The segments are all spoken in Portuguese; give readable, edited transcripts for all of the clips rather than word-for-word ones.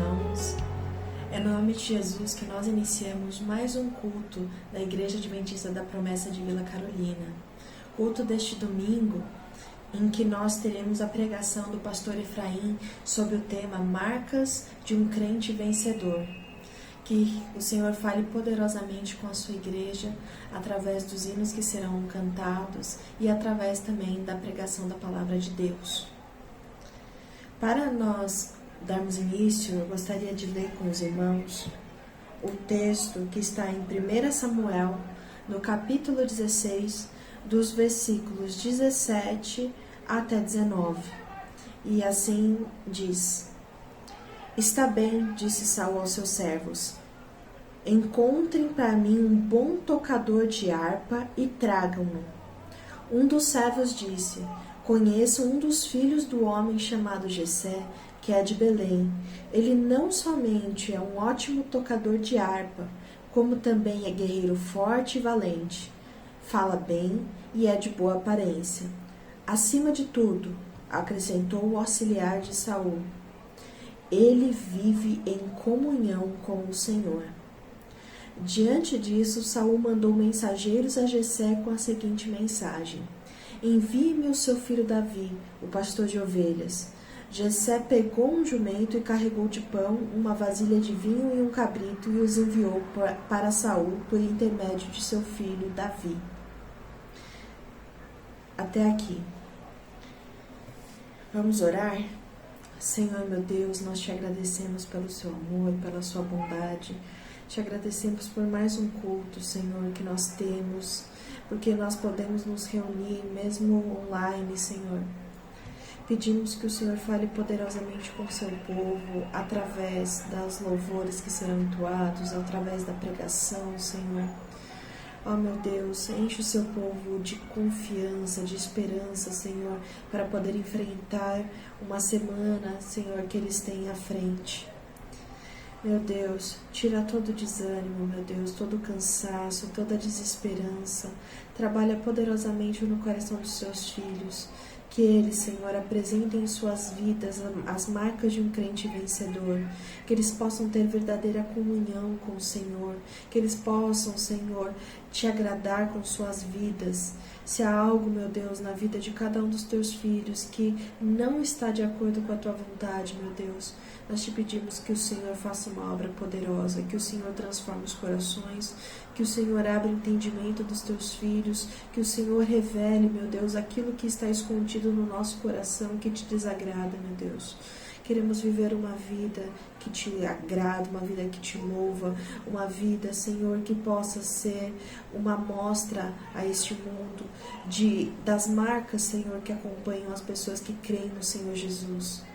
irmãos. É no nome de Jesus que nós iniciamos mais um culto da Igreja Adventista da Promessa de Vila Carolina. Culto deste domingo, em que nós teremos a pregação do pastor Efraim sobre o tema Marcas de um Crente Vencedor. Que o Senhor fale poderosamente com a sua igreja, através dos hinos que serão cantados e através também da pregação da Palavra de Deus. Para nós darmos início, eu gostaria de ler com os irmãos o texto que está em 1 Samuel, no capítulo 16, dos versículos 17 até 19. E assim diz: Está bem, disse Saul aos seus servos, encontrem para mim um bom tocador de harpa e tragam-no. Um dos servos disse: Conheço um dos filhos do homem chamado Jessé, que é de Belém. Ele não somente é um ótimo tocador de harpa, como também é guerreiro forte e valente. Fala bem e é de boa aparência. Acima de tudo, acrescentou o auxiliar de Saul, ele vive em comunhão com o Senhor. Diante disso, Saul mandou mensageiros a Jessé com a seguinte mensagem: Envie-me o seu filho Davi, o pastor de ovelhas. Jessé pegou um jumento e carregou de pão, uma vasilha de vinho e um cabrito e os enviou para Saul por intermédio de seu filho Davi. Até aqui. Vamos orar? Senhor, meu Deus, nós te agradecemos pelo seu amor, pela sua bondade. Te agradecemos por mais um culto, Senhor, que nós temos, porque nós podemos nos reunir mesmo online, Senhor. Pedimos que o Senhor fale poderosamente com o seu povo, através das louvores que serão entoados, através da pregação, Senhor. Ó meu Deus, enche o seu povo de confiança, de esperança, Senhor, para poder enfrentar uma semana, Senhor, que eles têm à frente. Meu Deus, tira todo o desânimo, meu Deus, todo o cansaço, toda a desesperança. Trabalha poderosamente no coração dos seus filhos. Que eles, Senhor, apresentem em suas vidas as marcas de um crente vencedor. Que eles possam ter verdadeira comunhão com o Senhor. Que eles possam, Senhor, te agradar com suas vidas. Se há algo, meu Deus, na vida de cada um dos teus filhos que não está de acordo com a tua vontade, meu Deus, nós te pedimos que o Senhor faça uma obra poderosa, que o Senhor transforme os corações, que o Senhor abra o entendimento dos teus filhos, que o Senhor revele, meu Deus, aquilo que está escondido no nosso coração, que te desagrada, meu Deus. Queremos viver uma vida que te agrada, uma vida que te louva, uma vida, Senhor, que possa ser uma mostra a este mundo das marcas, Senhor, que acompanham as pessoas que creem no Senhor Jesus.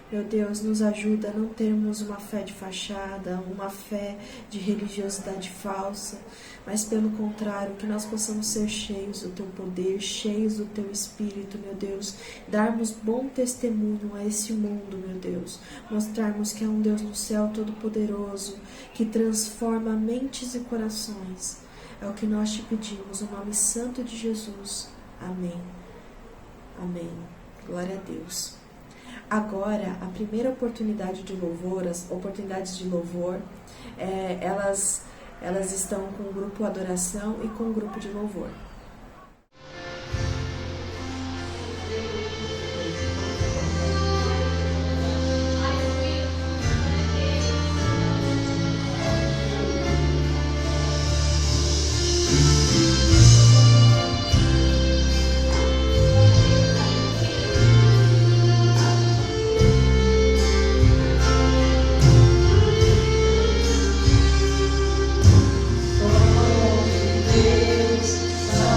Meu Deus, nos ajuda a não termos uma fé de fachada, uma fé de religiosidade falsa, mas pelo contrário, que nós possamos ser cheios do Teu poder, cheios do Teu Espírito, meu Deus, darmos bom testemunho a esse mundo, meu Deus, mostrarmos que é um Deus no céu todo-poderoso, que transforma mentes e corações. É o que nós te pedimos, no nome santo de Jesus. Amém. Amém. Glória a Deus. Agora, a primeira oportunidade de louvor, as oportunidades de louvor, elas estão com o grupo Adoração e com o grupo de louvor. Deus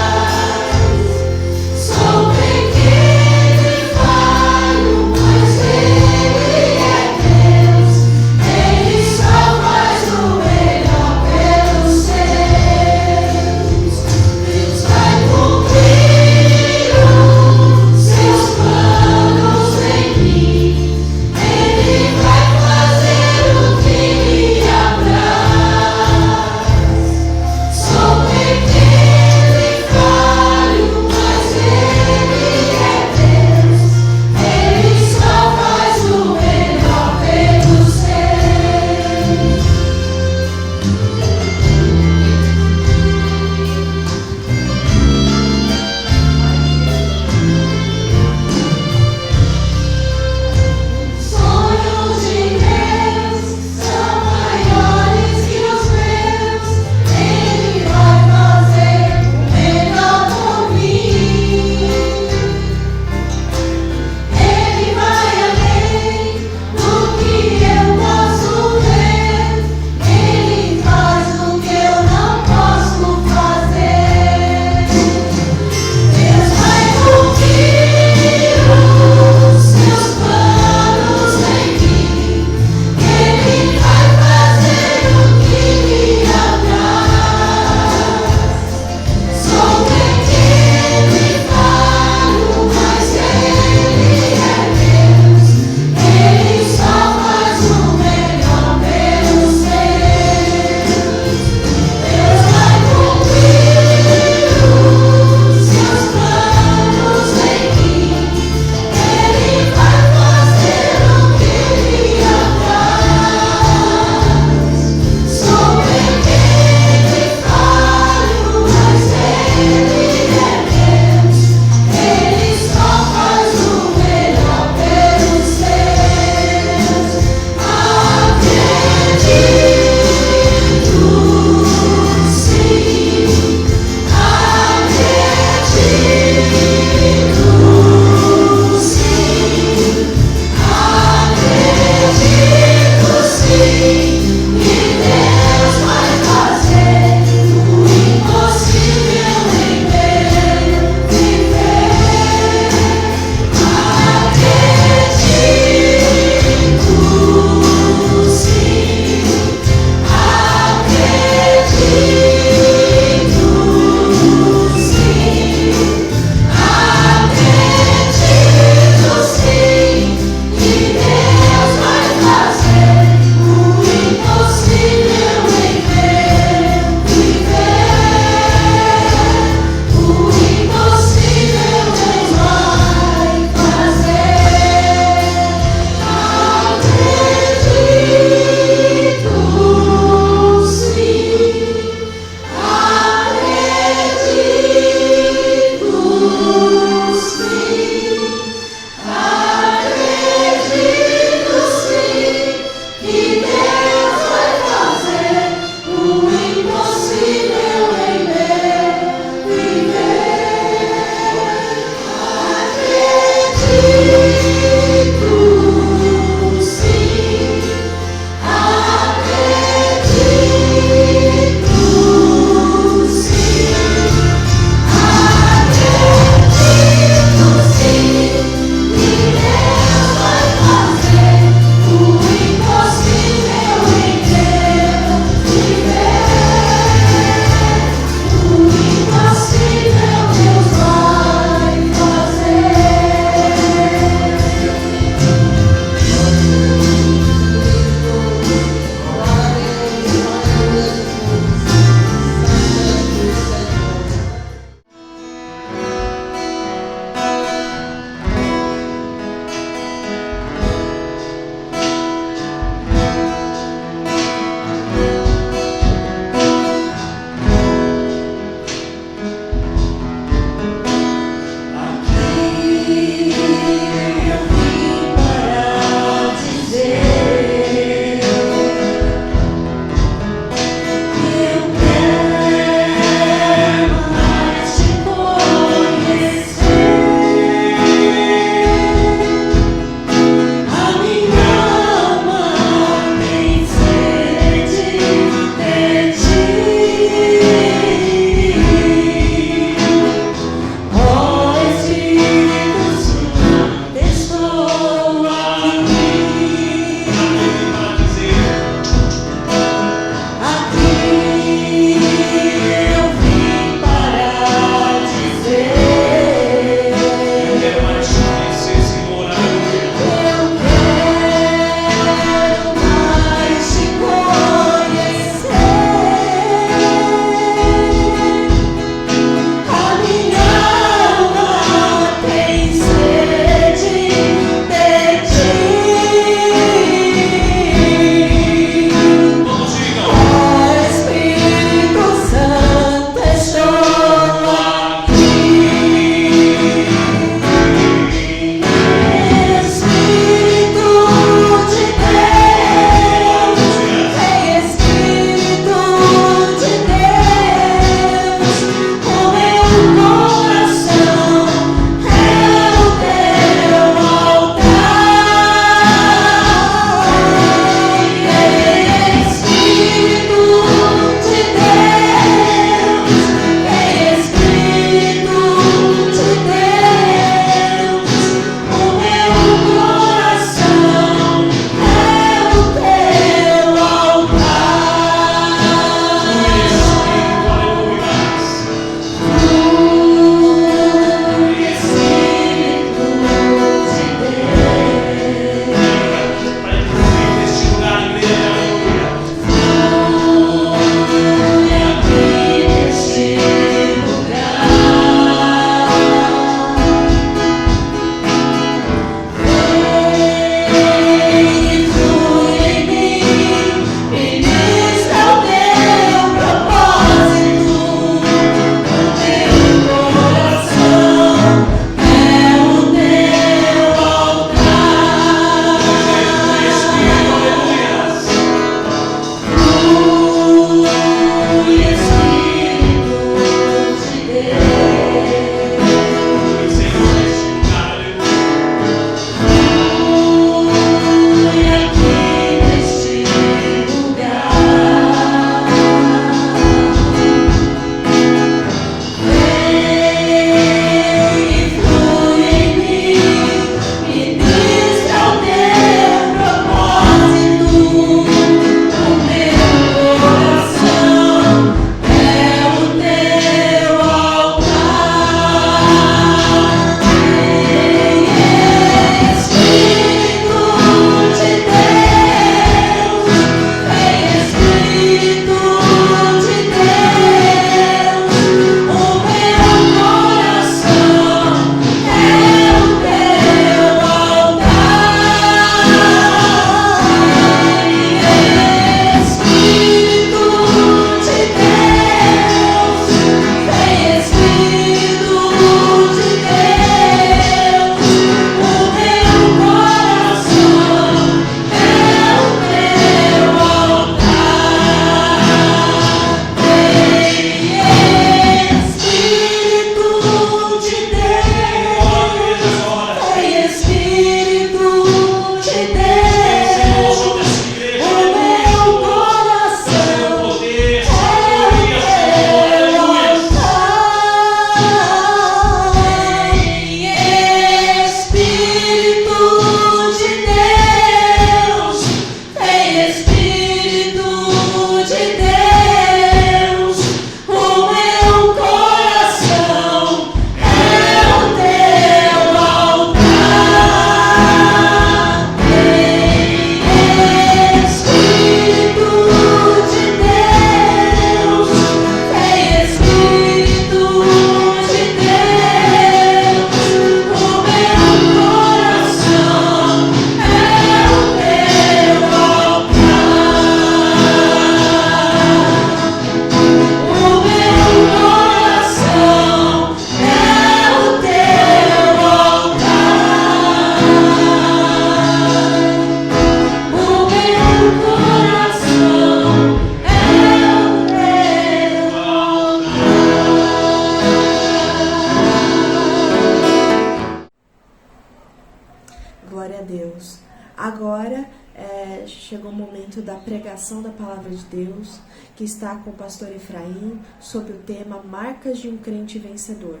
noite chegou o momento da pregação da Palavra de Deus, que está com o pastor Efraim, sobre o tema Marcas de um Crente Vencedor.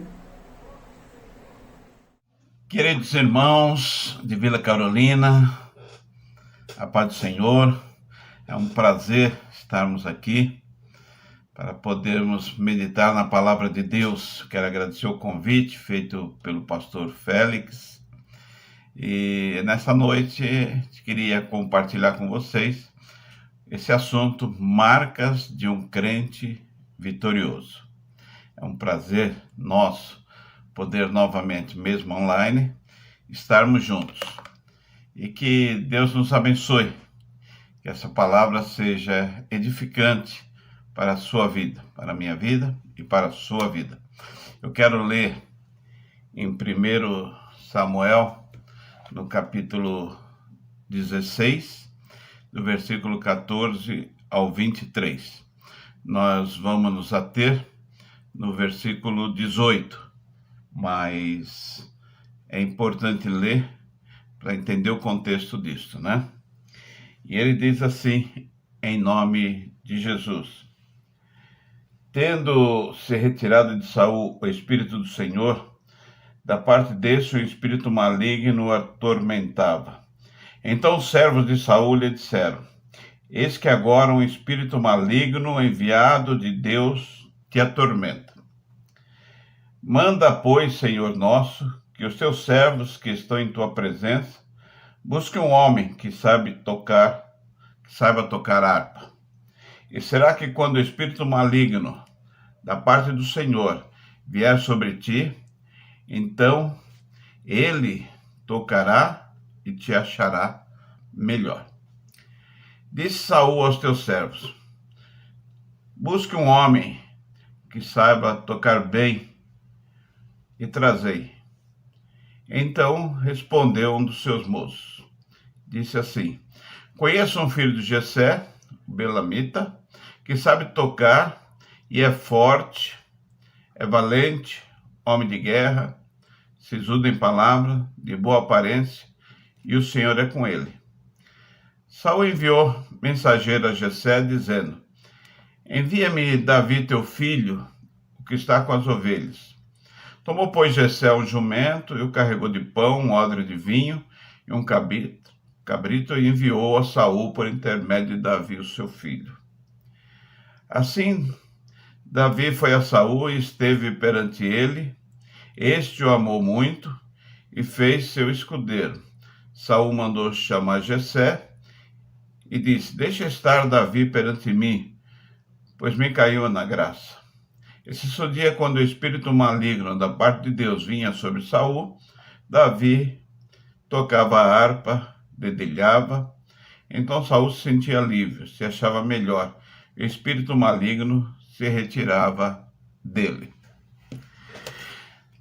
Queridos irmãos de Vila Carolina, a paz do Senhor, é um prazer estarmos aqui para podermos meditar na Palavra de Deus. Quero agradecer o convite feito pelo pastor Félix. E nessa noite queria compartilhar com vocês esse assunto, marcas de um crente vitorioso. É um prazer nosso poder novamente, mesmo online, estarmos juntos. E que Deus nos abençoe, que essa palavra seja edificante para a sua vida, para a minha vida e para a sua vida. Eu quero ler em 1 Samuel, no capítulo 16, do versículo 14 ao 23. Nós vamos nos ater no versículo 18, mas é importante ler para entender o contexto disso, né? E ele diz assim, em nome de Jesus: Tendo se retirado de Saul o Espírito do Senhor, da parte deste o espírito maligno o atormentava. Então os servos de Saul lhe disseram: Eis que agora um espírito maligno enviado de Deus te atormenta. Manda, pois, Senhor nosso, que os teus servos que estão em tua presença busquem um homem que saiba tocar harpa. E será que quando o espírito maligno da parte do Senhor vier sobre ti, então ele tocará e te achará melhor. Disse Saul aos teus servos: Busque um homem que saiba tocar bem e trazei. Então respondeu um dos seus moços. Disse assim: Conheço um filho de Jessé, o belamita, que sabe tocar e é forte, é valente, homem de guerra, sisudo em palavra, de boa aparência, e o Senhor é com ele. Saul enviou mensageiro a Jessé, dizendo: Envia-me Davi teu filho, o que está com as ovelhas. Tomou, pois, Jessé um jumento e o carregou de pão, um odre de vinho e um cabrito e enviou a Saul por intermédio de Davi, o seu filho. Assim, Davi foi a Saul e esteve perante ele. Este o amou muito e fez seu escudeiro. Saul mandou chamar Jessé e disse: Deixa estar Davi perante mim, pois me caiu na graça. Esse dia, quando o espírito maligno da parte de Deus vinha sobre Saul, Davi tocava a harpa, dedilhava. Então Saul se sentia livre, se achava melhor. O espírito maligno se retirava dele.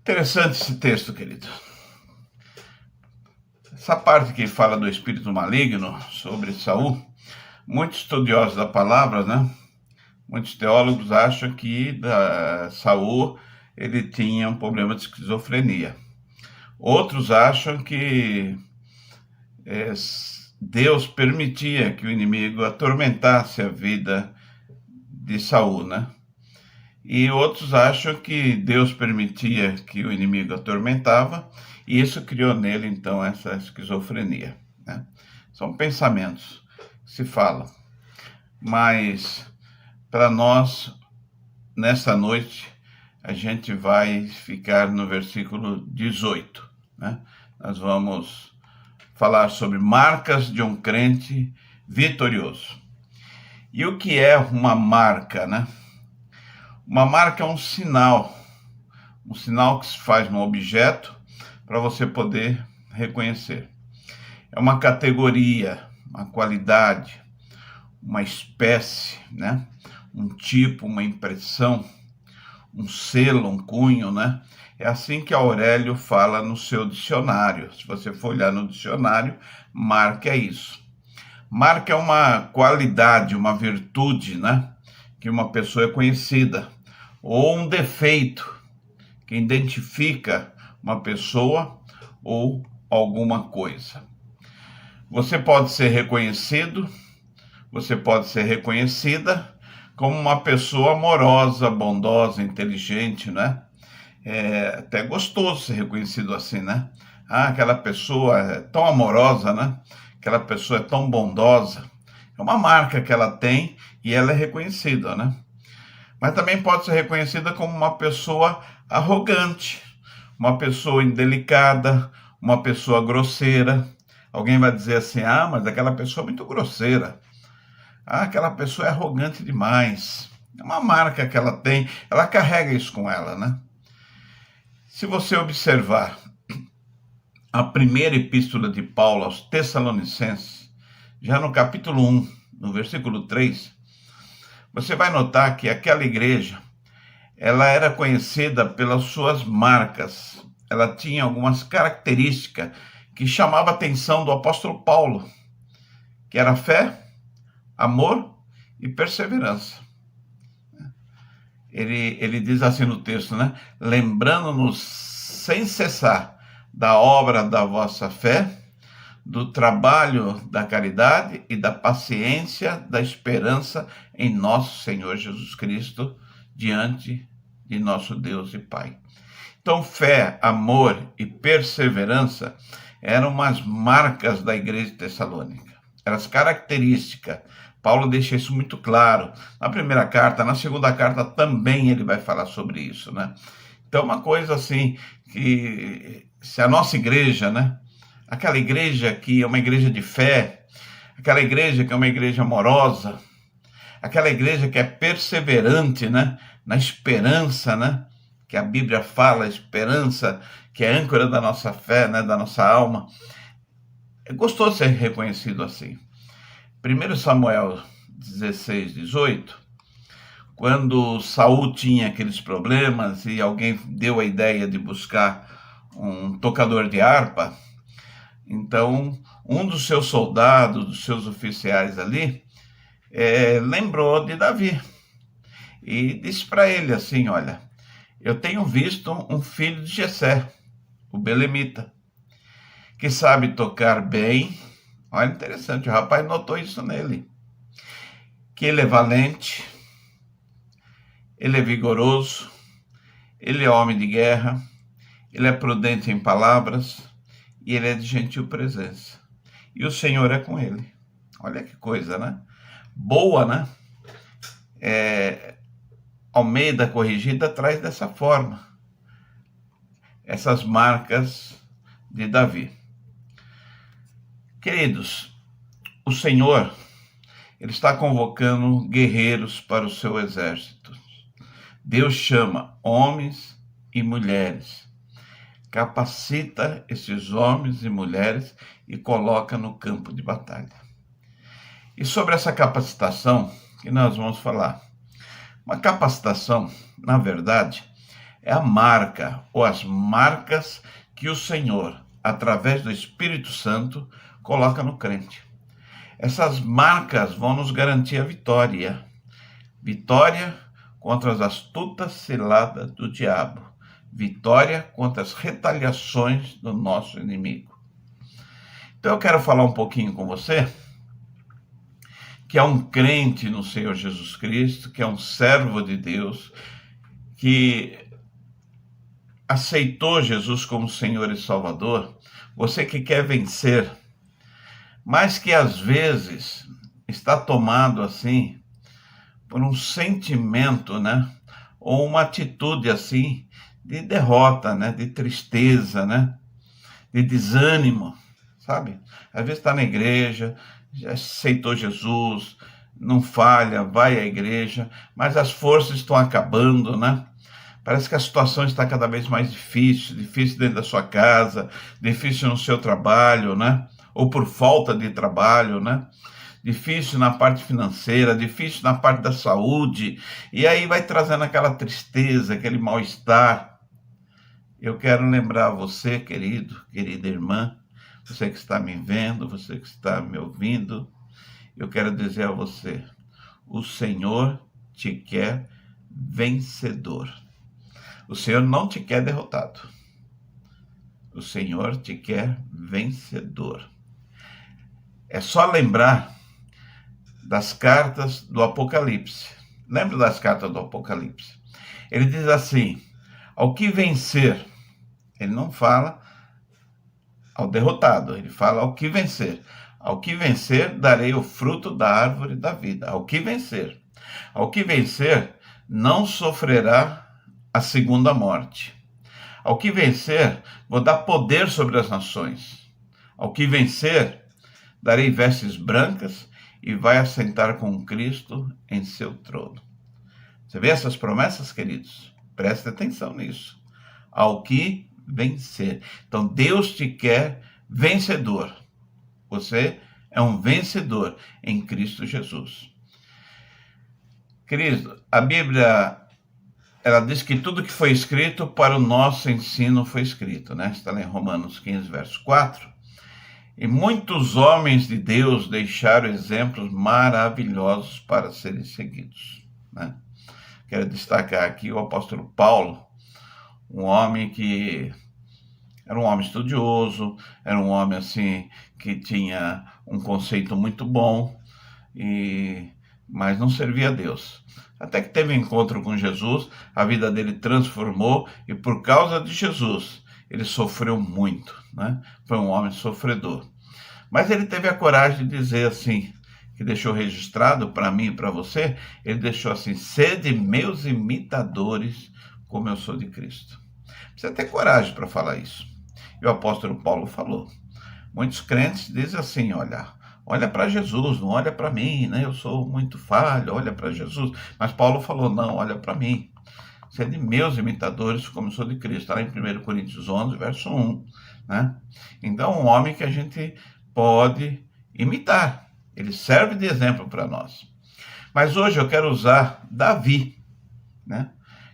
Interessante esse texto, querido. Essa parte que fala do espírito maligno sobre Saul, muitos estudiosos da palavra, né? Muitos teólogos acham que Saul ele tinha um problema de esquizofrenia. Outros acham que Deus permitia que o inimigo atormentasse a vida de Saul, né? E outros acham que Deus permitia que o inimigo atormentava, e isso criou nele, então, essa esquizofrenia, né? São pensamentos que se falam. Mas, para nós, nessa noite, a gente vai ficar no versículo 18, né? Nós vamos falar sobre marcas de um crente vitorioso. E o que é uma marca, né? Uma marca é um sinal que se faz no objeto para você poder reconhecer. É uma categoria, uma qualidade, uma espécie, né? Um tipo, uma impressão, um selo, um cunho, né? É assim que Aurélio fala no seu dicionário. Se você for olhar no dicionário, marca é isso. Marca é uma qualidade, uma virtude, né? Que uma pessoa é conhecida. Ou um defeito que identifica uma pessoa ou alguma coisa. Você pode ser reconhecido, você pode ser reconhecida como uma pessoa amorosa, bondosa, inteligente, né? É até gostoso ser reconhecido assim, né? Ah, aquela pessoa é tão amorosa, né? Aquela pessoa é tão bondosa. É uma marca que ela tem e ela é reconhecida, né? Mas também pode ser reconhecida como uma pessoa arrogante, uma pessoa indelicada, uma pessoa grosseira. Alguém vai dizer assim: ah, mas aquela pessoa é muito grosseira. Ah, aquela pessoa é arrogante demais. É uma marca que ela tem, ela carrega isso com ela, né? Se você observar a primeira epístola de Paulo aos Tessalonicenses, já no capítulo 1, no versículo 3, você vai notar que aquela igreja, ela era conhecida pelas suas marcas. Ela tinha algumas características que chamavam a atenção do apóstolo Paulo, que era fé, amor e perseverança. Ele diz assim no texto, né? Lembrando-nos sem cessar da obra da vossa fé, do trabalho da caridade e da paciência da esperança em nosso Senhor Jesus Cristo, diante de nosso Deus e Pai. Então, fé, amor e perseverança eram umas marcas da igreja de Tessalônica, eram as características. Paulo deixa isso muito claro na primeira carta, na segunda carta também ele vai falar sobre isso, né? Então, uma coisa assim, que se a nossa igreja, né? Aquela igreja que é uma igreja de fé, aquela igreja que é uma igreja amorosa, aquela igreja que é perseverante, né? Na esperança, né? Que a Bíblia fala, a esperança, que é âncora da nossa fé, né? Da nossa alma. É gostoso ser reconhecido assim. 1 Samuel 16, 18, quando Saul tinha aqueles problemas e alguém deu a ideia de buscar um tocador de harpa, então um dos seus soldados, dos seus oficiais ali, lembrou de Davi e disse para ele assim: olha, eu tenho visto um filho de Jessé, o belemita, que sabe tocar bem. Olha, interessante, o rapaz notou isso nele. Que ele é valente, ele é vigoroso, ele é homem de guerra, ele é prudente em palavras e ele é de gentil presença. E o Senhor é com ele. Olha que coisa, né? Boa, né? Almeida Corrigida traz dessa forma essas marcas de Davi. Queridos, o Senhor, ele está convocando guerreiros para o seu exército. Deus chama homens e mulheres, capacita esses homens e mulheres e coloca no campo de batalha. E sobre essa capacitação que nós vamos falar. Uma capacitação, na verdade, é a marca ou as marcas que o Senhor, através do Espírito Santo, coloca no crente. Essas marcas vão nos garantir a vitória. Vitória contra as astutas ciladas do diabo. Vitória contra as retaliações do nosso inimigo. Então eu quero falar um pouquinho com você, que é um crente no Senhor Jesus Cristo, que é um servo de Deus, que aceitou Jesus como Senhor e Salvador, você que quer vencer, mas que às vezes está tomado assim por um sentimento, né? Ou uma atitude assim de derrota, né? De tristeza, né? De desânimo, sabe? Às vezes está na igreja, já aceitou Jesus, não falha, vai à igreja, mas as forças estão acabando, né? Parece que a situação está cada vez mais difícil, difícil dentro da sua casa, difícil no seu trabalho, né? Ou por falta de trabalho, né? Difícil na parte financeira, difícil na parte da saúde, e aí vai trazendo aquela tristeza, aquele mal-estar. Eu quero lembrar você, querido, querida irmã, você que está me vendo, você que está me ouvindo, eu quero dizer a você, o Senhor te quer vencedor. O Senhor não te quer derrotado. O Senhor te quer vencedor. É só lembrar das cartas do Apocalipse. Lembra das cartas do Apocalipse? Ele diz assim: ao que vencer, ele não fala ao derrotado, ele fala ao que vencer. Ao que vencer, darei o fruto da árvore da vida. Ao que vencer. Ao que vencer, não sofrerá a segunda morte. Ao que vencer, vou dar poder sobre as nações. Ao que vencer, darei vestes brancas e vai assentar com Cristo em seu trono. Você vê essas promessas, queridos? Preste atenção nisso. Ao que vencer. Então, Deus te quer vencedor. Você é um vencedor em Cristo Jesus. Querido, a Bíblia, ela diz que tudo que foi escrito para o nosso ensino foi escrito, né? Está lá em Romanos 15, verso 4. E muitos homens de Deus deixaram exemplos maravilhosos para serem seguidos, né? Quero destacar aqui o apóstolo Paulo, um homem que era um homem estudioso, era um homem assim que tinha um conceito muito bom, mas não servia a Deus. Até que teve um encontro com Jesus, a vida dele transformou e por causa de Jesus ele sofreu muito, né? Foi um homem sofredor. Mas ele teve a coragem de dizer assim, que deixou registrado para mim e para você, ele deixou assim: sede meus imitadores como eu sou de Cristo. Precisa ter coragem para falar isso. E o apóstolo Paulo falou. Muitos crentes dizem assim: olha para Jesus, não olha para mim, né? Eu sou muito falho, olha para Jesus. Mas Paulo falou: não, olha para mim. Sede meus imitadores como eu sou de Cristo. Está lá em 1 Coríntios 11, verso 1. Né? Então, um homem que a gente pode imitar. Ele serve de exemplo para nós. Mas hoje eu quero usar Davi, né?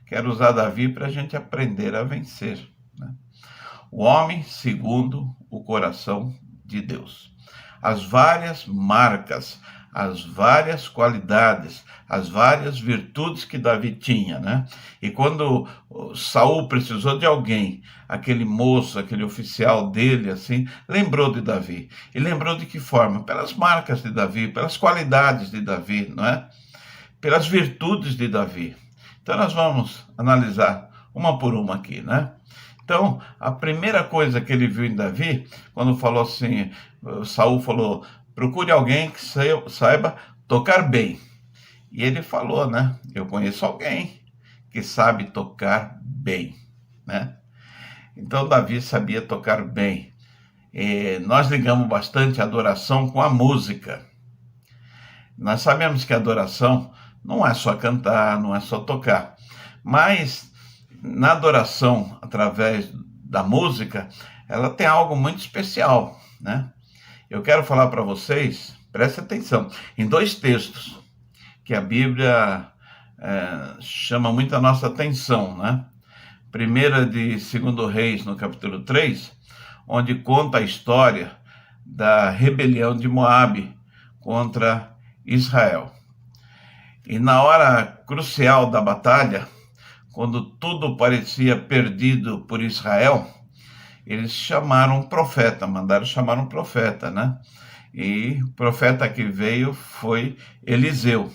Quero usar Davi para a gente aprender a vencer, né? O homem segundo o coração de Deus. As várias marcas, as várias qualidades, as várias virtudes que Davi tinha, né? E quando Saul precisou de alguém, aquele moço, aquele oficial dele, assim, lembrou de Davi. E lembrou de que forma? Pelas marcas de Davi, pelas qualidades de Davi, não é? Pelas virtudes de Davi. Então nós vamos analisar uma por uma aqui, né? Então, a primeira coisa que ele viu em Davi, quando falou assim, Saul falou: procure alguém que saiba tocar bem. E ele falou, né? Eu conheço alguém que sabe tocar bem, né? Então, Davi sabia tocar bem. E nós ligamos bastante a adoração com a música. Nós sabemos que a adoração não é só cantar, não é só tocar. Mas na adoração, através da música, ela tem algo muito especial, né? Eu quero falar para vocês, preste atenção, em dois textos que a Bíblia chama muito a nossa atenção, né? Primeira de 2 Reis, no capítulo 3, onde conta a história da rebelião de Moabe contra Israel. E na hora crucial da batalha, quando tudo parecia perdido por Israel, eles chamaram um profeta, mandaram chamar um profeta, né? E o profeta que veio foi Eliseu.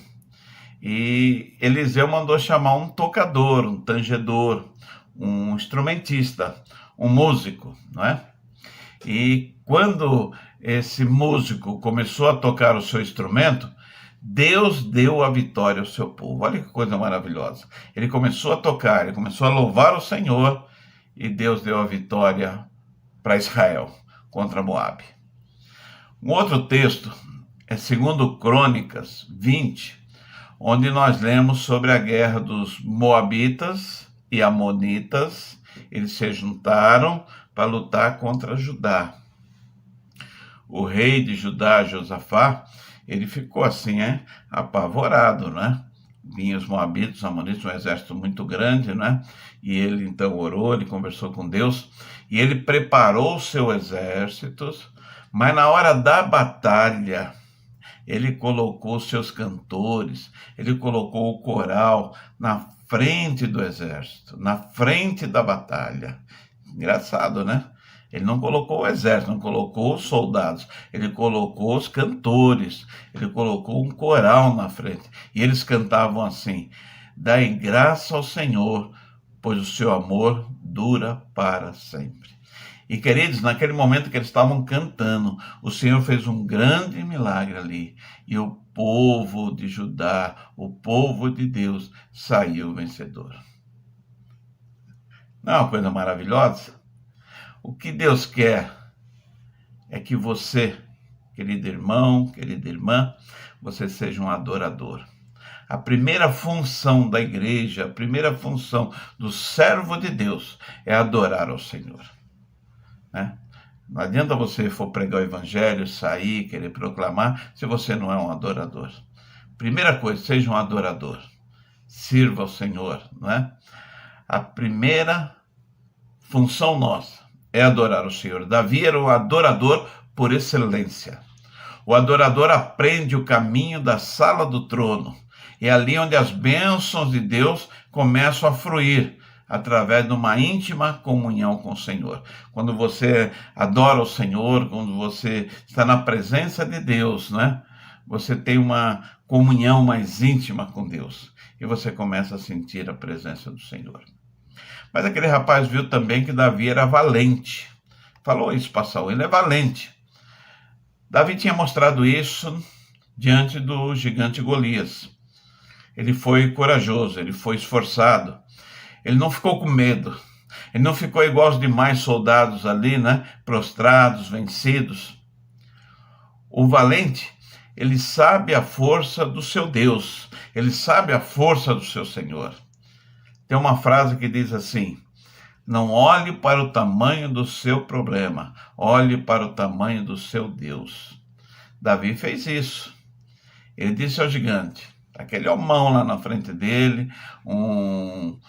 E Eliseu mandou chamar um tocador, um tangedor, um instrumentista, um músico, não é? E quando esse músico começou a tocar o seu instrumento, Deus deu a vitória ao seu povo. Olha que coisa maravilhosa. Ele começou a tocar, ele começou a louvar o Senhor e Deus deu a vitória para Israel contra Moabe. Um outro texto é 2 Crônicas 20, onde nós lemos sobre a guerra dos Moabitas e Amonitas. Eles se juntaram para lutar contra Judá. O rei de Judá, Josafá, ele ficou assim, apavorado, né? Vinham os Moabitas, os Amonitas, um exército muito grande, né? E ele então orou, ele conversou com Deus, e ele preparou o seu exército, mas na hora da batalha, ele colocou os seus cantores, ele colocou o coral na frente do exército, na frente da batalha. Engraçado, né? Ele não colocou o exército, não colocou os soldados, ele colocou os cantores, ele colocou um coral na frente. E eles cantavam assim: dai graça ao Senhor, pois o seu amor dura para sempre. E, queridos, naquele momento que eles estavam cantando, o Senhor fez um grande milagre ali. E o povo de Judá, o povo de Deus, saiu vencedor. Não é uma coisa maravilhosa? O que Deus quer é que você, querido irmão, querida irmã, você seja um adorador. A primeira função da igreja, a primeira função do servo de Deus é adorar ao Senhor. Né? Não adianta você for pregar o evangelho, sair, querer proclamar, se você não é um adorador. Primeira coisa, seja um adorador. Sirva ao Senhor. Né? A primeira função nossa é adorar o Senhor. Davi era um adorador por excelência. O adorador aprende o caminho da sala do trono. É ali onde as bênçãos de Deus começam a fluir, através de uma íntima comunhão com o Senhor. Quando você adora o Senhor, quando você está na presença de Deus, né? Você tem uma comunhão mais íntima com Deus. E você começa a sentir a presença do Senhor. Mas aquele rapaz viu também que Davi era valente. Falou isso para Saul, ele é valente. Davi tinha mostrado isso diante do gigante Golias. Ele foi corajoso, ele foi esforçado. Ele não ficou com medo. Ele não ficou igual aos demais soldados ali, né? Prostrados, vencidos. O valente, ele sabe a força do seu Deus. Ele sabe a força do seu Senhor. Tem uma frase que diz assim: não olhe para o tamanho do seu problema, olhe para o tamanho do seu Deus. Davi fez isso. Ele disse ao gigante, aquele homão lá na frente dele, um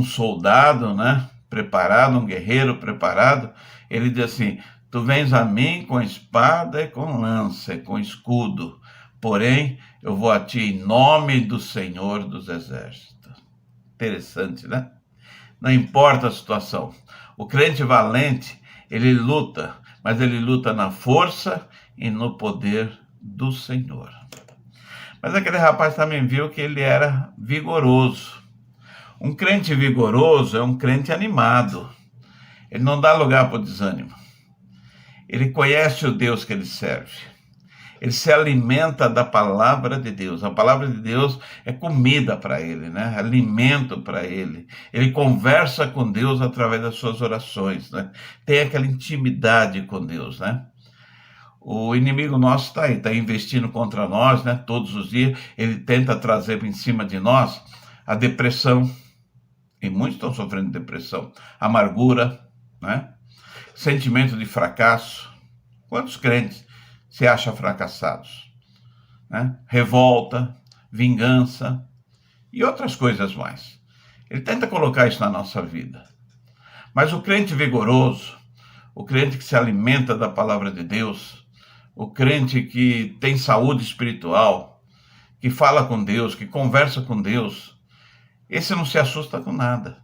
soldado, né, preparado, um guerreiro preparado, ele diz assim: tu vens a mim com espada e com lança e com escudo, porém eu vou a ti em nome do Senhor dos Exércitos. Interessante, né? Não importa a situação. O crente valente, ele luta, mas ele luta na força e no poder do Senhor. Mas aquele rapaz também viu que ele era vigoroso. Um crente vigoroso é um crente animado. Ele não dá lugar para o desânimo. Ele conhece o Deus que ele serve. Ele se alimenta da palavra de Deus. A palavra de Deus é comida para ele, né? Alimento para ele. Ele conversa com Deus através das suas orações, né? Tem aquela intimidade com Deus, né? O inimigo nosso está aí, está investindo contra nós, né? Todos os dias. Ele tenta trazer em cima de nós a depressão. E muitos estão sofrendo depressão. Amargura, né? Sentimento de fracasso. Quantos crentes se acham fracassados? Né? Revolta, vingança e outras coisas mais. Ele tenta colocar isso na nossa vida. Mas o crente vigoroso, o crente que se alimenta da palavra de Deus, o crente que tem saúde espiritual, que fala com Deus, que conversa com Deus, esse não se assusta com nada.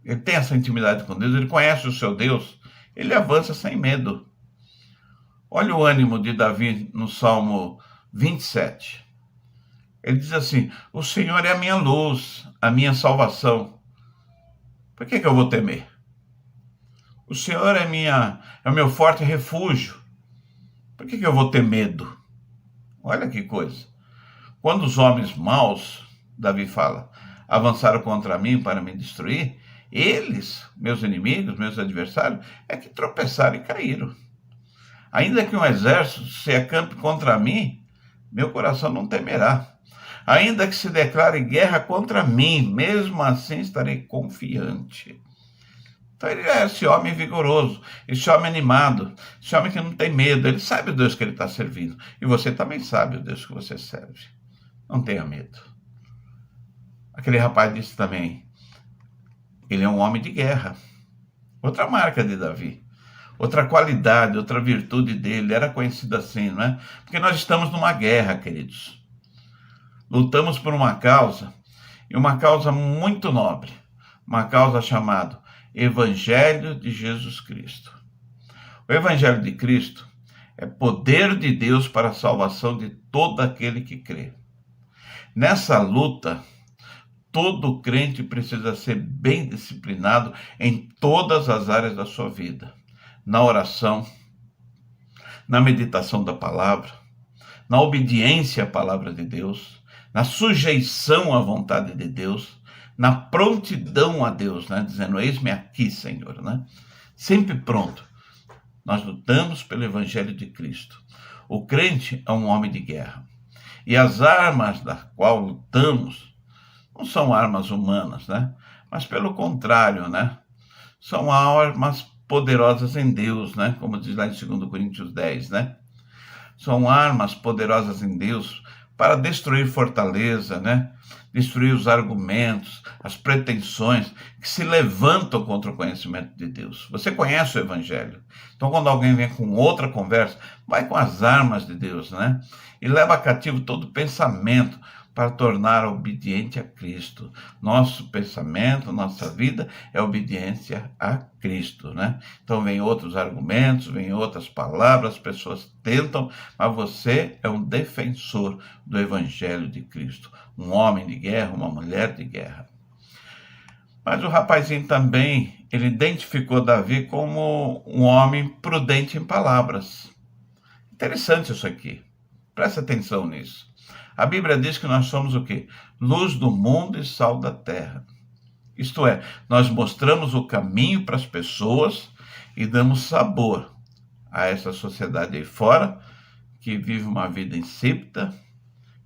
Ele tem essa intimidade com Deus, ele conhece o seu Deus, ele avança sem medo. Olha o ânimo de Davi no Salmo 27. Ele diz assim: o Senhor é a minha luz, a minha salvação. Por que eu vou temer? O Senhor é o meu forte refúgio. Por que eu vou ter medo? Olha que coisa. Quando os homens maus, Davi fala, avançaram contra mim para me destruir, eles, meus inimigos, meus adversários, é que tropeçaram e caíram. Ainda que um exército se acampe contra mim, meu coração não temerá. Ainda que se declare guerra contra mim, mesmo assim estarei confiante. Então ele é esse homem vigoroso, esse homem animado, esse homem que não tem medo, ele sabe o Deus que ele está servindo. E você também sabe o Deus que você serve. Não tenha medo. Aquele rapaz disse também, ele é um homem de guerra. Outra marca de Davi. Outra qualidade, outra virtude dele, era conhecido assim, não é? Porque nós estamos numa guerra, queridos. Lutamos por uma causa, e uma causa muito nobre, uma causa chamada Evangelho de Jesus Cristo. O Evangelho de Cristo é poder de Deus para a salvação de todo aquele que crê. Nessa luta, todo crente precisa ser bem disciplinado em todas as áreas da sua vida. Na oração, na meditação da palavra, na obediência à palavra de Deus, na sujeição à vontade de Deus, na prontidão a Deus, né? Dizendo, eis-me aqui, Senhor, né? Sempre pronto. Nós lutamos pelo Evangelho de Cristo. O crente é um homem de guerra. E as armas das quais lutamos não são armas humanas, né? Mas pelo contrário, né? São armas poderosas em Deus, né? Como diz lá em 2 Coríntios 10, né? São armas poderosas em Deus para destruir fortaleza, né? Destruir os argumentos, as pretensões que se levantam contra o conhecimento de Deus. Você conhece o Evangelho. Então, quando alguém vem com outra conversa, vai com as armas de Deus, né? E leva cativo todo pensamento para tornar obediente a Cristo. Nosso pensamento, nossa vida é obediência a Cristo, né? Então vem outros argumentos, vem outras palavras, as pessoas tentam, mas você é um defensor do Evangelho de Cristo, um homem de guerra, uma mulher de guerra. Mas o rapazinho também, ele identificou Davi como um homem prudente em palavras. Interessante isso aqui, presta atenção nisso. A Bíblia diz que nós somos o quê? Luz do mundo e sal da terra. Isto é, nós mostramos o caminho para as pessoas e damos sabor a essa sociedade aí fora, que vive uma vida insípida,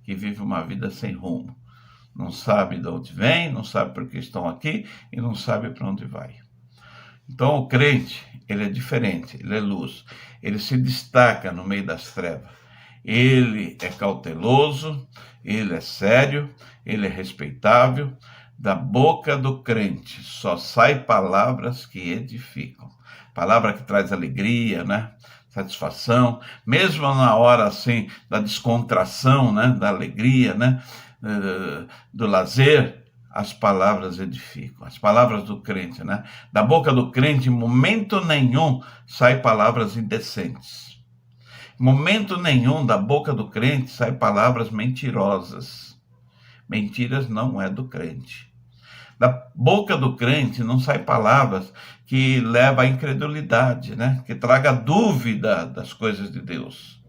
que vive uma vida sem rumo. Não sabe de onde vem, não sabe por que estão aqui e não sabe para onde vai. Então o crente, ele é diferente, ele é luz, ele se destaca no meio das trevas. Ele é cauteloso, ele é sério, ele é respeitável. Da boca do crente só sai palavras que edificam. Palavra que traz alegria, né? Satisfação. Mesmo na hora assim da descontração, né? Da alegria, né? Do lazer, as palavras edificam. As palavras do crente, né? Da boca do crente, em momento nenhum, sai palavras indecentes. Em momento nenhum da boca do crente saem palavras mentirosas. Mentiras não é do crente. Da boca do crente não saem palavras que levam à incredulidade, né? Que traga dúvida das coisas de Deus.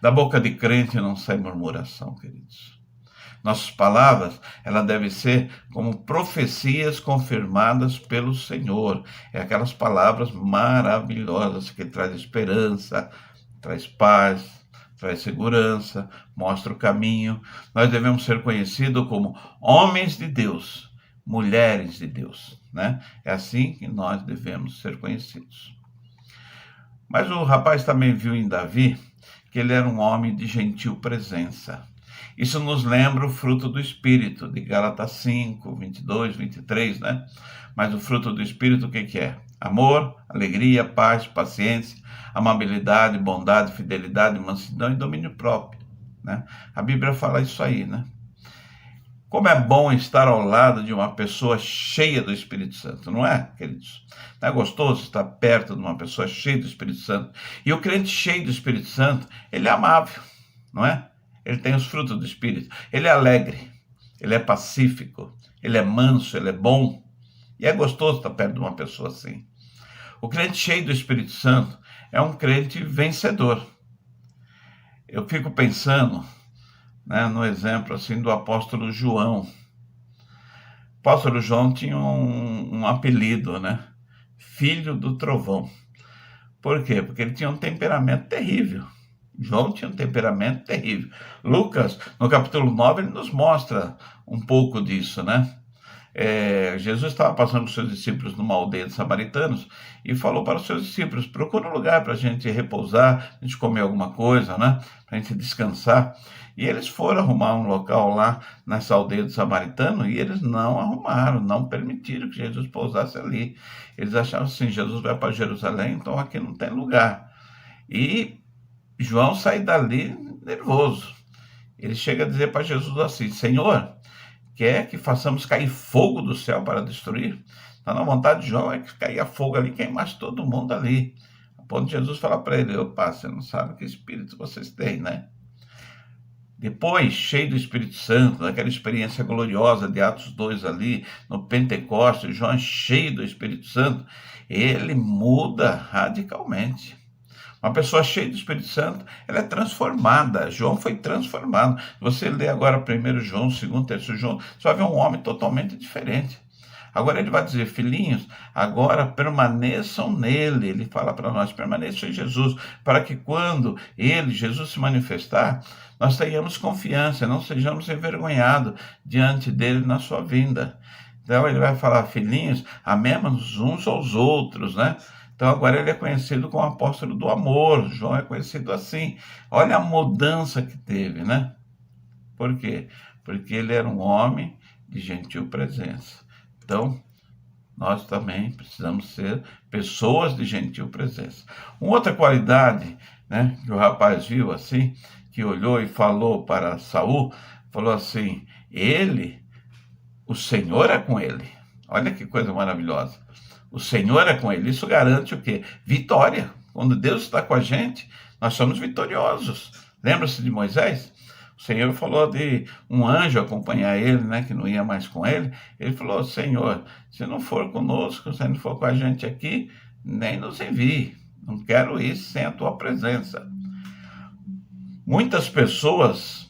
Da boca de crente não sai murmuração, queridos. Nossas palavras, ela deve ser como profecias confirmadas pelo Senhor. É aquelas palavras maravilhosas que trazem esperança, traz paz, traz segurança, mostra o caminho. Nós devemos ser conhecidos como homens de Deus, mulheres de Deus, né? É assim que nós devemos ser conhecidos. Mas o rapaz também viu em Davi que ele era um homem de gentil presença. Isso nos lembra o fruto do Espírito, de Gálatas 5, 22, 23, né? Mas o fruto do Espírito, o que é? Amor, alegria, paz, paciência, amabilidade, bondade, fidelidade, mansidão e domínio próprio, né? A Bíblia fala isso aí, né? Como é bom estar ao lado de uma pessoa cheia do Espírito Santo, não é, queridos? Não é gostoso estar perto de uma pessoa cheia do Espírito Santo? E o crente cheio do Espírito Santo, ele é amável, não é? Ele tem os frutos do Espírito, ele é alegre, ele é pacífico, ele é manso, ele é bom. E é gostoso estar perto de uma pessoa assim. O crente cheio do Espírito Santo é um crente vencedor. Eu fico pensando, né, no exemplo assim do apóstolo João. O apóstolo João tinha um apelido, né? Filho do trovão. Por quê? Porque ele tinha um temperamento terrível. João tinha um temperamento terrível. Lucas, no capítulo 9, ele nos mostra um pouco disso, né? Jesus estava passando com seus discípulos numa aldeia de samaritanos e falou para os seus discípulos: procura um lugar para a gente repousar, a gente comer alguma coisa, né? Para a gente descansar. E eles foram arrumar um local lá nessa aldeia de samaritano e eles não arrumaram, não permitiram que Jesus pousasse ali. Eles achavam assim: Jesus vai para Jerusalém, então aqui não tem lugar. E João sai dali nervoso. Ele chega a dizer para Jesus assim: Senhor, quer que façamos cair fogo do céu para destruir? Então, na vontade de João é que caía fogo ali, queimasse todo mundo ali. A ponto de Jesus falar para ele: opa, você não sabe que espírito vocês têm, né? Depois, cheio do Espírito Santo, daquela experiência gloriosa de Atos 2 ali, no Pentecostes, João cheio do Espírito Santo, ele muda radicalmente. Uma pessoa cheia do Espírito Santo, ela é transformada. João foi transformado. Você lê agora 1 João, 2, 3 João, você vai ver um homem totalmente diferente. Agora ele vai dizer: filhinhos, agora permaneçam nele. Ele fala para nós: permaneçam em Jesus, para que quando ele, Jesus, se manifestar, nós tenhamos confiança, não sejamos envergonhados diante dele na sua vinda. Então ele vai falar: filhinhos, amemos uns aos outros, né? Então agora ele é conhecido como apóstolo do amor. João é conhecido assim. Olha a mudança que teve, né? Por quê? Porque ele era um homem de gentil presença. Então, nós também precisamos ser pessoas de gentil presença. Uma outra qualidade, né, que o rapaz viu assim, que olhou e falou para Saul, falou assim: o Senhor é com ele. Olha que coisa maravilhosa. O Senhor é com ele. Isso garante o quê? Vitória. Quando Deus está com a gente, nós somos vitoriosos. Lembra-se de Moisés? O Senhor falou de um anjo acompanhar ele, né, que não ia mais com ele. Ele falou: Senhor, se não for conosco, se não for com a gente aqui, nem nos envie. Não quero ir sem a tua presença. Muitas pessoas,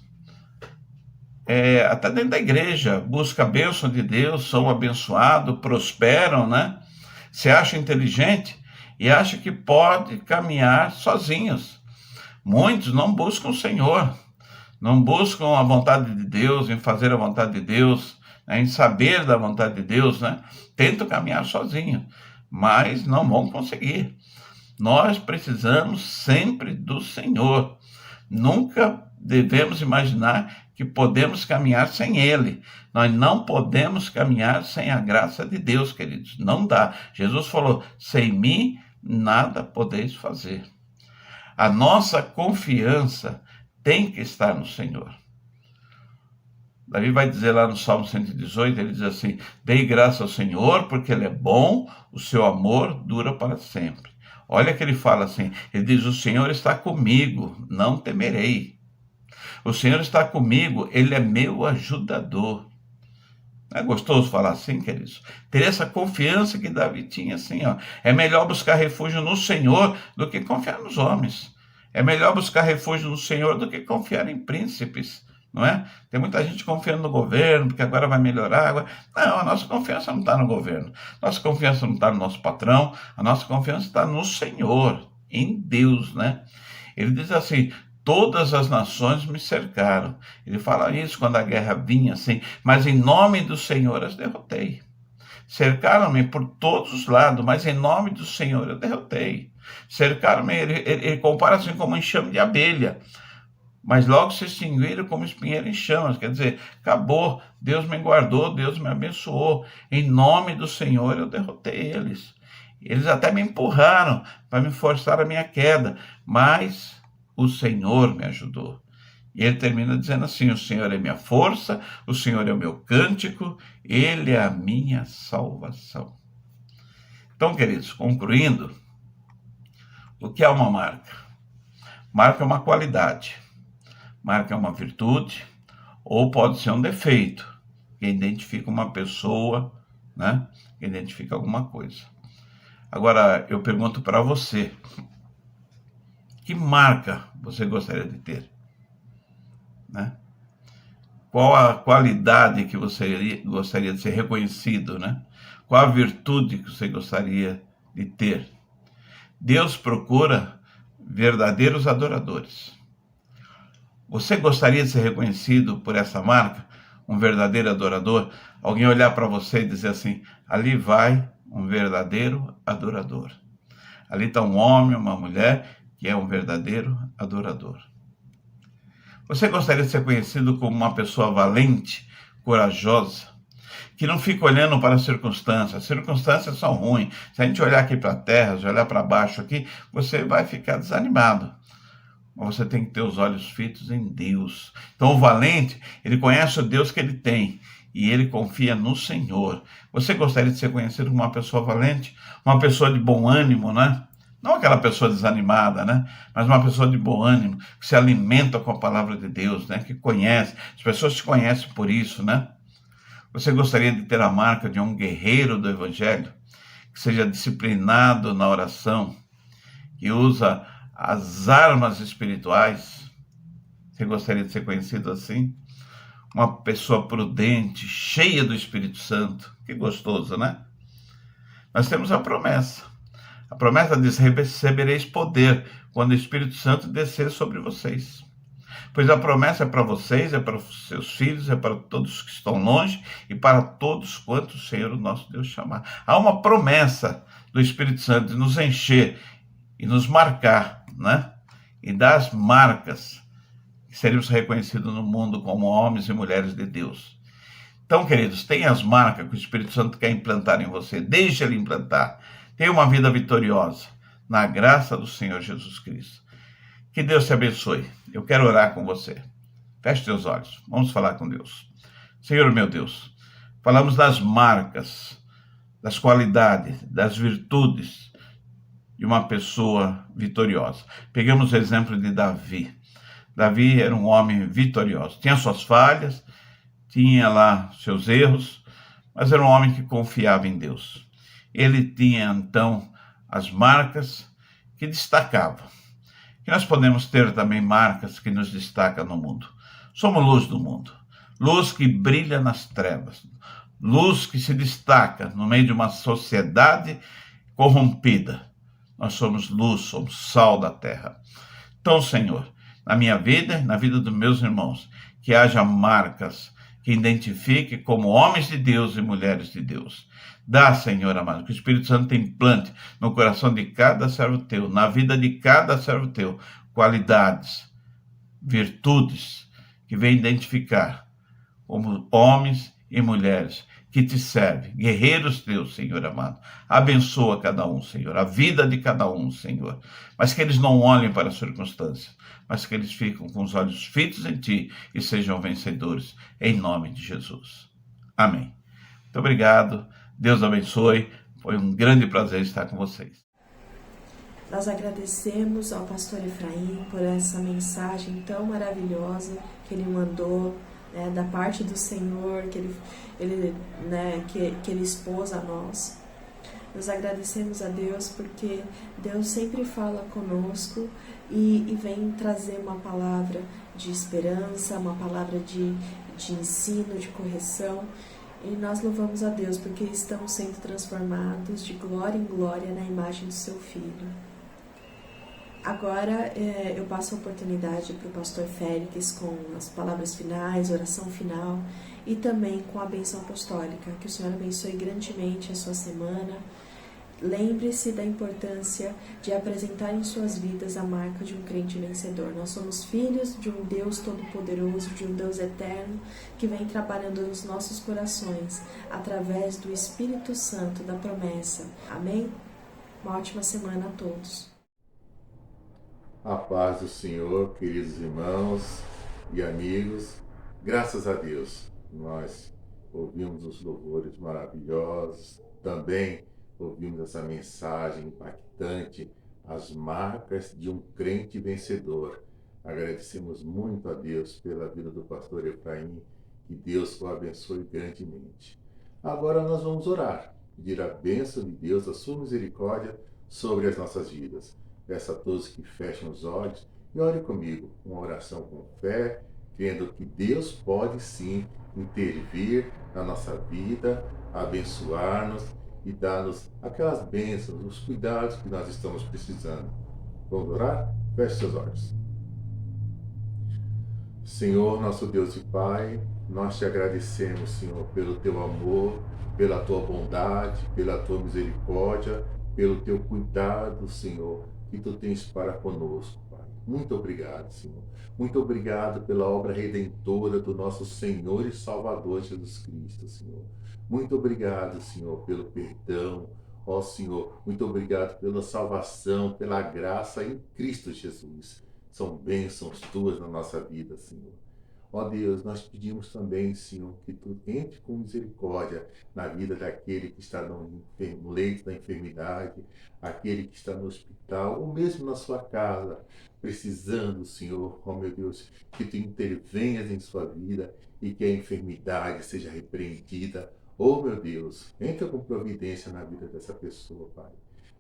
até dentro da igreja, buscam a bênção de Deus, são abençoados, prosperam, né? Se acham inteligente e acham que pode caminhar sozinhos. Muitos não buscam o Senhor. Não buscam a vontade de Deus, em fazer a vontade de Deus, né, em saber da vontade de Deus, né? Tentam caminhar sozinhos, mas não vão conseguir. Nós precisamos sempre do Senhor. Nunca devemos imaginar que podemos caminhar sem Ele. Nós não podemos caminhar sem a graça de Deus, queridos. Não dá. Jesus falou: sem mim nada podeis fazer. A nossa confiança tem que estar no Senhor. Davi vai dizer lá no Salmo 118, ele diz assim: dei graça ao Senhor, porque Ele é bom, o seu amor dura para sempre. Olha que ele fala assim, ele diz: o Senhor está comigo, não temerei. O Senhor está comigo, Ele é meu ajudador. Não é gostoso falar assim, queridos? Ter essa confiança que Davi tinha, assim, ó. É melhor buscar refúgio no Senhor do que confiar nos homens. É melhor buscar refúgio no Senhor do que confiar em príncipes, não é? Tem muita gente confiando no governo, porque agora vai melhorar. Não, a nossa confiança não está no governo. Nossa confiança não está no nosso patrão. A nossa confiança está no Senhor, em Deus, né? Ele diz assim: todas as nações me cercaram. Ele fala isso quando a guerra vinha, assim: mas em nome do Senhor as derrotei. Cercaram-me por todos os lados, mas em nome do Senhor eu derrotei. Cercaram-me, ele compara assim como um enxame de abelha, mas logo se extinguiram como espinheiro em chamas. Quer dizer, acabou, Deus me guardou, Deus me abençoou. Em nome do Senhor eu derrotei eles. Eles até me empurraram para me forçar a minha queda, mas o Senhor me ajudou. E ele termina dizendo assim: o Senhor é minha força, o Senhor é o meu cântico, Ele é a minha salvação. Então, queridos, concluindo, o que é uma marca? Marca é uma qualidade, marca é uma virtude, ou pode ser um defeito, que identifica uma pessoa, né? Que identifica alguma coisa. Agora, eu pergunto para você: que marca você gostaria de ter? Né? Qual a qualidade que você gostaria de ser reconhecido, né? Qual a virtude que você gostaria de ter? Deus procura verdadeiros adoradores. Você gostaria de ser reconhecido por essa marca? Um verdadeiro adorador? Alguém olhar para você e dizer assim: ali vai um verdadeiro adorador. Ali está um homem, uma mulher que é um verdadeiro adorador. Você gostaria de ser conhecido como uma pessoa valente, corajosa, que não fica olhando para as circunstâncias são ruins. Se a gente olhar aqui para a terra, se olhar para baixo aqui, você vai ficar desanimado. Mas você tem que ter os olhos fitos em Deus. Então o valente, ele conhece o Deus que ele tem. e ele confia no Senhor. Você gostaria de ser conhecido como uma pessoa valente, uma pessoa de bom ânimo, né? Não aquela pessoa desanimada, né? Mas uma pessoa de bom ânimo, que se alimenta com a palavra de Deus, né? Que conhece. As pessoas te conhecem por isso, né? Você gostaria de ter a marca de um guerreiro do Evangelho, que seja disciplinado na oração, que usa as armas espirituais? Você gostaria de ser conhecido assim? Uma pessoa prudente, cheia do Espírito Santo. Que gostoso, né? Nós temos a promessa. A promessa diz: recebereis poder quando o Espírito Santo descer sobre vocês. Pois a promessa é para vocês, é para os seus filhos, é para todos que estão longe e para todos quantos o Senhor, o nosso Deus, chamar. Há uma promessa do Espírito Santo de nos encher e nos marcar, né? E dar as marcas, que seremos reconhecidos no mundo como homens e mulheres de Deus. Então, queridos, tenha as marcas que o Espírito Santo quer implantar em você. Deixe ele implantar. Tenha uma vida vitoriosa, na graça do Senhor Jesus Cristo. Que Deus te abençoe. Eu quero orar com você. Feche seus olhos. Vamos falar com Deus. Senhor, meu Deus, falamos das marcas, das qualidades, das virtudes de uma pessoa vitoriosa. Pegamos o exemplo de Davi. Davi era um homem vitorioso. Tinha suas falhas, tinha lá seus erros, mas era um homem que confiava em Deus. Ele tinha, então, as marcas que destacavam. E nós podemos ter também marcas que nos destacam no mundo. Somos luz do mundo, luz que brilha nas trevas, luz que se destaca no meio de uma sociedade corrompida. Nós somos luz, somos sal da terra. Então, Senhor, na minha vida e na vida dos meus irmãos, que haja marcas que identifique como homens de Deus e mulheres de Deus. Dá, Senhor amado, que o Espírito Santo implante no coração de cada servo teu, na vida de cada servo teu, qualidades, virtudes que vem identificar como homens e mulheres que te servem, guerreiros teus, Senhor amado. Abençoa cada um, Senhor, a vida de cada um, Senhor. Mas que eles não olhem para as circunstâncias, mas que eles fiquem com os olhos fitos em ti e sejam vencedores, em nome de Jesus. Amém. Muito obrigado. Deus abençoe. Foi um grande prazer estar com vocês. Nós agradecemos ao pastor Efraim por essa mensagem tão maravilhosa que ele mandou, né, da parte do Senhor, que ele expôs a nós. Nós agradecemos a Deus porque Deus sempre fala conosco e vem trazer uma palavra de esperança, uma palavra de ensino, de correção. E nós louvamos a Deus porque estamos sendo transformados de glória em glória na imagem do seu Filho. Agora eu passo a oportunidade para o pastor Félix com as palavras finais, oração final e também com a bênção apostólica. Que o Senhor abençoe grandemente a sua semana. Lembre-se da importância de apresentar em suas vidas a marca de um crente vencedor. Nós somos filhos de um Deus todo-poderoso, de um Deus eterno, que vem trabalhando nos nossos corações, através do Espírito Santo da promessa. Amém? Uma ótima semana a todos. A paz do Senhor, queridos irmãos e amigos. Graças a Deus, nós ouvimos os louvores maravilhosos, também ouvimos essa mensagem impactante, as marcas de um crente vencedor. Agradecemos muito a Deus pela vida do pastor Efraim, que Deus o abençoe grandemente. Agora nós vamos orar, pedir a bênção de Deus, a sua misericórdia sobre as nossas vidas. Peço a todos que fechem os olhos e orem comigo, uma oração com fé, crendo que Deus pode sim intervir na nossa vida, abençoar-nos e dar-nos aquelas bênçãos, os cuidados que nós estamos precisando. Vamos orar? Feche seus olhos. Senhor, nosso Deus e Pai, nós te agradecemos, Senhor, pelo teu amor, pela tua bondade, pela tua misericórdia, pelo teu cuidado, Senhor, que tu tens para conosco, Pai. Muito obrigado, Senhor. Muito obrigado pela obra redentora do nosso Senhor e Salvador Jesus Cristo, Senhor. Muito obrigado, Senhor, pelo perdão, ó Senhor. Muito obrigado pela salvação, pela graça em Cristo Jesus. São bênçãos tuas na nossa vida, Senhor. Ó Deus, nós pedimos também, Senhor, que Tu entre com misericórdia na vida daquele que está no leito da enfermidade, aquele que está no hospital, ou mesmo na sua casa, precisando, Senhor, ó meu Deus, que Tu intervenhas em sua vida e que a enfermidade seja repreendida. Oh, meu Deus, entra com providência na vida dessa pessoa, Pai.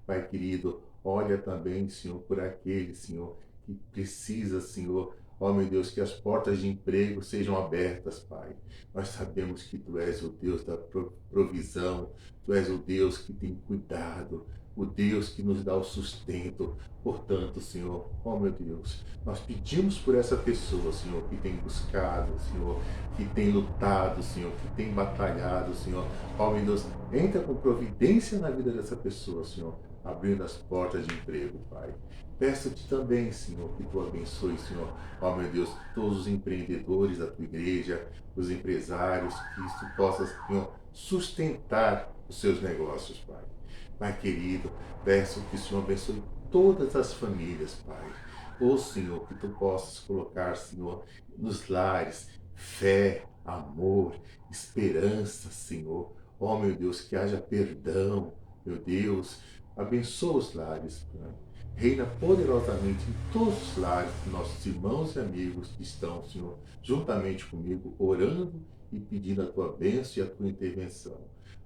Pai querido, olha também, Senhor, por aquele, Senhor, que precisa, Senhor, ó meu Deus, que as portas de emprego sejam abertas, Pai. Nós sabemos que Tu és o Deus da provisão, Tu és o Deus que tem cuidado, o Deus que nos dá o sustento. Portanto, Senhor, ó meu Deus, nós pedimos por essa pessoa, Senhor, que tem buscado, Senhor, que tem lutado, Senhor, que tem batalhado, Senhor. Ó meu Deus, entra com providência na vida dessa pessoa, Senhor, abrindo as portas de emprego, Pai. Peço-te também, Senhor, que Tu abençoe, Senhor, ó meu Deus, todos os empreendedores da Tua igreja, os empresários, que Tu possas, Senhor, sustentar os seus negócios, Pai. Pai querido, peço que o Senhor abençoe todas as famílias, Pai. Ó Senhor, que Tu possas colocar, Senhor, nos lares fé, amor, esperança, Senhor. Ó meu Deus, que haja perdão, meu Deus. Abençoa os lares, Pai. Reina poderosamente em todos os lares de nossos irmãos e amigos que estão, Senhor, juntamente comigo, orando e pedindo a Tua bênção e a Tua intervenção.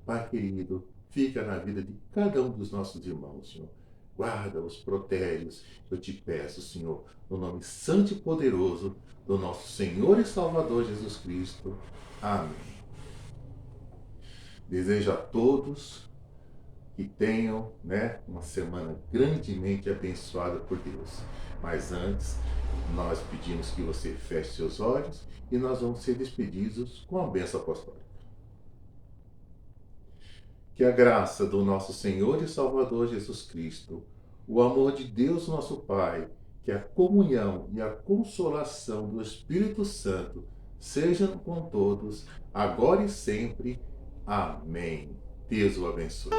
Pai querido, fica na vida de cada um dos nossos irmãos, Senhor. Guarda-os, protege-os, eu te peço, Senhor, no nome santo e poderoso do nosso Senhor e Salvador Jesus Cristo. Amém. Desejo a todos que tenham, uma semana grandemente abençoada por Deus. Mas antes, nós pedimos que você feche seus olhos e nós vamos ser despedidos com a bênção apostólica. Que a graça do nosso Senhor e Salvador Jesus Cristo, o amor de Deus nosso Pai, que a comunhão e a consolação do Espírito Santo sejam com todos, agora e sempre. Amém. Deus o abençoe.